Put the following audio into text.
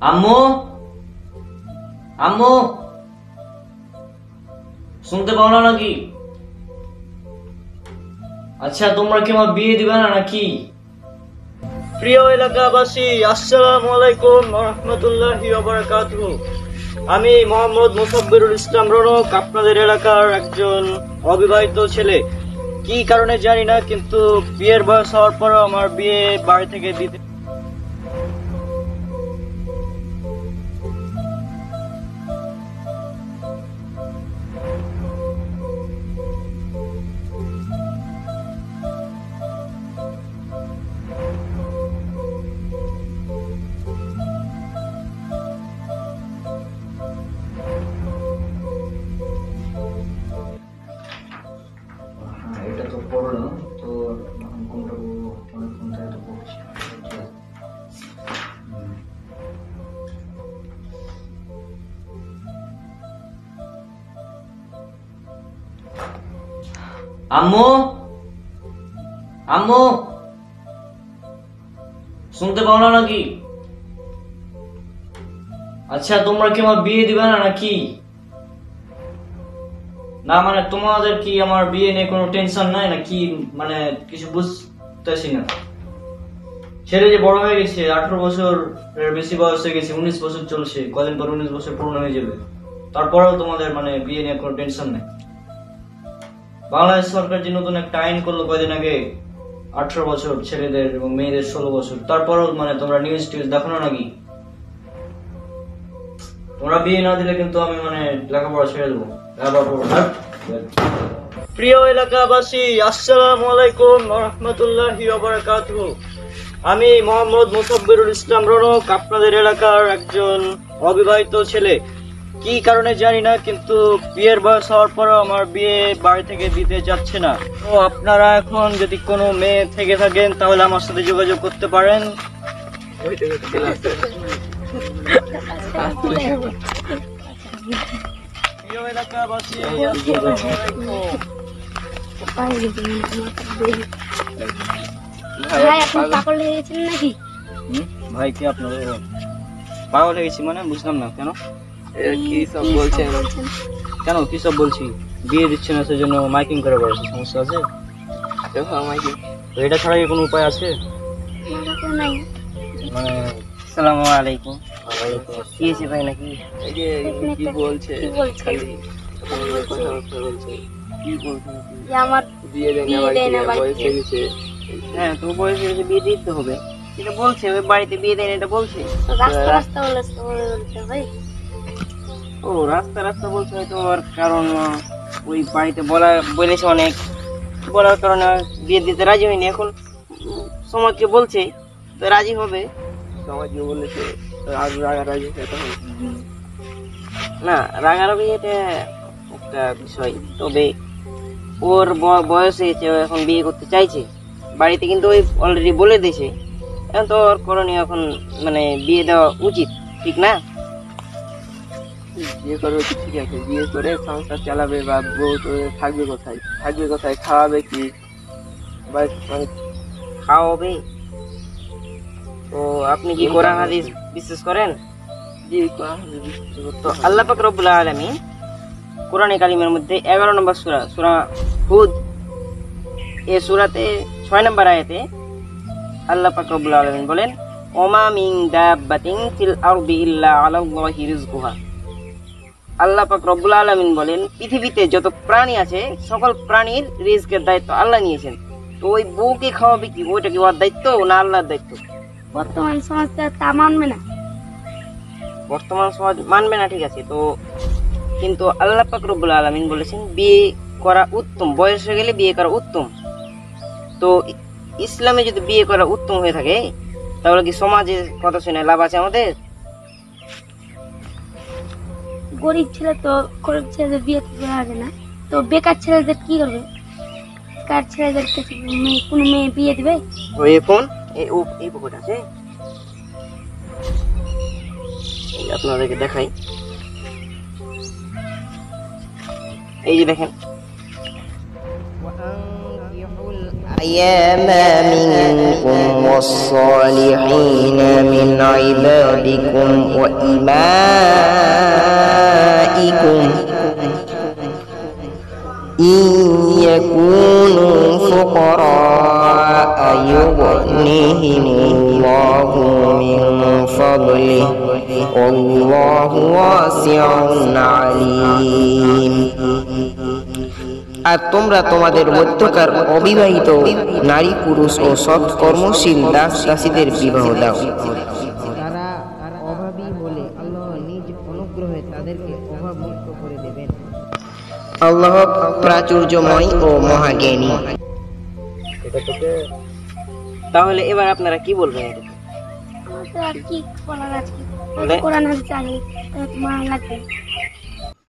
আম্মু আম্মু শুনতে পাও না নাকি? আচ্ছা, তোমরা কি আমার বিয়ে দিবে না নাকি? প্রিয় এলাকাবাসী, আসসালামু আলাইকুম ওয়া রাহমাতুল্লাহি ওয়া বারাকাতুহু। আমি মোহাম্মদ মুসাব্বিরুল ইসলাম রনক, আপনাদের এলাকার একজন অবিবাহিত ছেলে। কি কারণে জানি না, কিন্তু বিয়ের বয়স হওয়ার পরও আমার বিয়ে বাড়ি থেকে দিতে এটা তো পড়লো, তো এখন কোনটা বলবো? কোনটা তো পড়ছি। আম্মু আম্মু শুনতে পাও না নাকি? আচ্ছা, তোমরা কি আমার বিয়ে দিবে না নাকি? না মানে তোমাদের কি আমার বিয়ে নিয়ে কোনো টেনশন নাই নাকি? মানে কিছু বুঝতেছি না। ছেলে যে বড় হয়ে গেছে, 18 বছর বেশি বয়স হয়ে গেছে, 19 বছর চলছে, কদিন পর 19 বছর পূর্ণ হয়ে যাবে। তারপরেও তোমাদের মানে বিয়ে নিয়ে কোনো টেনশন নাই। বাংলাদেশ সরকার যে নতুন একটা আইন করলো কদিন আগে, 18 বছর ছেলেদের এবং মেয়েদের 16 বছর, তারপরেও মানে তোমরা নিউজ টিউজ দেখো না নাকি? তোমরা বিয়ে না দিলে কিন্তু আমি মানে লেখাপড়া ছেড়ে দেবো। প্রিয় এলাকাবাসী, আসসালামু আলাইকুম ওয়া রাহমাতুল্লাহি ওয়া বারাকাতুহু। আমি মোহাম্মদ মুসাব্বিরুল ইসলাম রনক, আপনাদের এলাকার একজন অবিবাহিত ছেলে। কি কারণে জানি না, কিন্তু বিয়ের বয়স হওয়ার পরও আমার বিয়ে বাড়ি থেকে দিতে যাচ্ছে না। তো আপনারা এখন যদি কোনো মেয়ে থেকে থাকেন তাহলে আমার সাথে যোগাযোগ করতে পারেন। প্রিয় এলাকাবাসী, আসসালামু আলাইকুম। ভাই, আপনি পাগল হয়ে গেছেন নাকি? ভাই, কি আপনাদের পাগল হয়ে গেছি মানে বুঝলাম না। কেন কি সব বলছেন? কেন কি সব বলছি? বিয়ে দিচ্ছে না সেজন্য মাইকিং করে বলছি, সমস্যা আছে? তো এটা ছাড়া কি কোনো উপায় আছে? নাই। মানে আসসালামু আলাইকুম। কি হয়েছে ভাই নাকি? কি বলছে? যে আমার বিয়ে দেয় না বাড়িতে। হ্যাঁ, তো বয়স হয়েছে, বিয়ে দিতে হবে। এটা বলছে ওই বাড়িতে বিয়ে দেয় না, এটা বলছে। রাস্তা রাস্তা বলছে ভাই। ও রাস্তা রাস্তা বলছে, হয়তো ওর কারণ ওই বাড়িতে বলেছে অনেক, বলার কারণে বিয়ে দিতে রাজি হয়নি। এখন সমাজকে বলছে তো রাজি হবে। সমাজকে বলেছে রাগারাগি না, রাগারাগি এটা একটা বিষয়, তবে ওর বয়স হয়েছে, ও এখন বিয়ে করতে চাইছে। বাড়িতে কিন্তু ওই অলরেডি বলে দিয়েছে। এখন তো ওর করণীয় এখন মানে বিয়ে দেওয়া উচিত, ঠিক না? বিয়ে করবে কি? ঠিক আছে, বিয়ে করে সংসার চালাবে বা বউ থাকবে কোথায়? খাওয়াবে কি? বা মানে খাওয়াবে। তো আপনি কি কোরআন হাদিস বিশ্বাস করেন? জি, কোরআন হাদিস তো আল্লাহ পাক রব্বুল আলামিন কোরআনে কারিমের মধ্যে 11 নম্বর সূরা হুদ, এই সূরাতে 6 নম্বর আয়াতে আল্লাহ পাক রব্বুল আলামিন বলেন, ওমা মিন দাব্বাতিন ফিল আরদি ইল্লা আলাল্লাহি রিজকুহা। আল্লাহ পাক রব্বুল আলামিন বলেন, পৃথিবীতে যত প্রাণী আছে সকল প্রাণীর রিজকের দায়িত্ব আল্লাহ নিয়েছেন। তো ওই বউকে খাওয়াবে কি? ওইটা কি ওর দায়িত্ব না আল্লাহর দায়িত্ব? বর্তমান সমাজ তা মানবে না। বর্তমান সমাজ মানবে না, ঠিক আছে। তো কিন্তু আল্লাহ পাক রব্বুল আলামিন বলেছেন বিয়ে করা উত্তম, বয়স হয়ে গেলে বিয়ে করা উত্তম। তো ইসলামে যদি বিয়ে করা উত্তম হয়ে থাকে, তাহলে কি সমাজের কথা শুনে লাভ আছে আমাদের? গরিব ছেলে তো গরিব ছেলেদের বিয়ে করতে হবে না, তো বেকার ছেলেদের কি করবে? বেকার ছেলেদের কোনো মেয়ে বিয়ে দিবে? ওই এখন এই পুকুরটা আছে, আপনাদেরকে দেখাই। এই যে দেখেন, أياما منكم والصالحين من عبادكم وإمائكم إن يكونوا فقراء يغنيهم الله من فضله والله واسع عليم। আর তোমরা তোমাদের মধ্যকার অবিবাহিত নারী পুরুষ ও সৎ কর্মশীল দাস দাসীদের বিবাহ দাও। তারা অভাবী হলে আল্লাহ নিজ অনুগ্রহে তাদেরকে অভাবমুক্ত করে দেবেন। আল্লাহ প্রাচুর্যময় ও মহাজ্ঞানী। তাহলে এবার আপনারা কি বলবেন? আমাদের আর কি বলার আছে, কোরআন হাদিস জানি, মানা লাগবে।